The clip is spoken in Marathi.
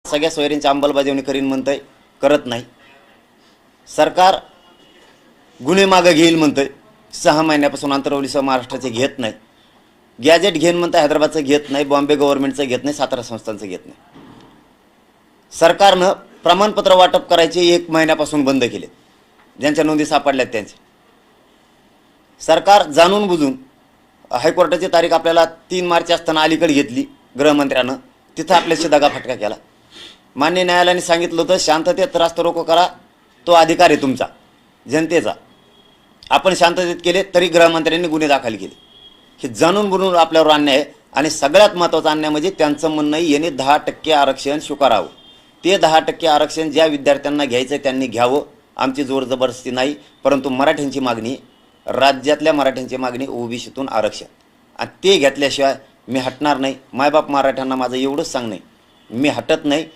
सगळ्या सोयरींची अंमलबजावणी करीन म्हणतंय, करत नाही. सरकार गुन्हे मागं घेईल म्हणतंय, 6 महिन्यापासून आंतरवलीसह महाराष्ट्राचे घेत नाही. गॅजेट घेईन म्हणतं, हैदराबादचं घेत नाही, बॉम्बे गव्हर्नमेंटचं घेत नाही, सातारा संस्थांचं घेत नाही. सरकारनं प्रमाणपत्र वाटप करायचे 1 महिन्यापासून बंद केले, ज्यांच्या नोंदी सापडल्यात त्यांचे. सरकार जाणून बुजून हायकोर्टाची तारीख आपल्याला 3 मार्च असताना अलीकडे घेतली गृहमंत्र्यानं, तिथं आपल्याशी दगाफटका केला. मान्य न्यायालयाने सांगितलं होतं शांततेत रास्ता रोको करा, तो अधिकार आहे तुमचा, जनतेचा. आपण शांततेत केले तरी गृहमंत्र्यांनी गुन्हे दाखल केले. हे जाणून बुजून आपल्यावर अन्याय आहे. आणि सगळ्यात महत्त्वाचा अन्याय म्हणजे त्यांचं म्हणणं याने 10% आरक्षण स्वीकारावं. ते 10% आरक्षण ज्या विद्यार्थ्यांना घ्यायचं त्यांनी घ्यावं, आमची जोर जबरदस्ती नाही. परंतु मराठ्यांची मागणी, राज्यातल्या मराठ्यांची मागणी ओबीसीतून आरक्षण, आणि ते घेतल्याशिवाय मी हटणार नाही. मायबाप मराठ्यांना माझं एवढंच सांगणं आहे, मी हटत नाही.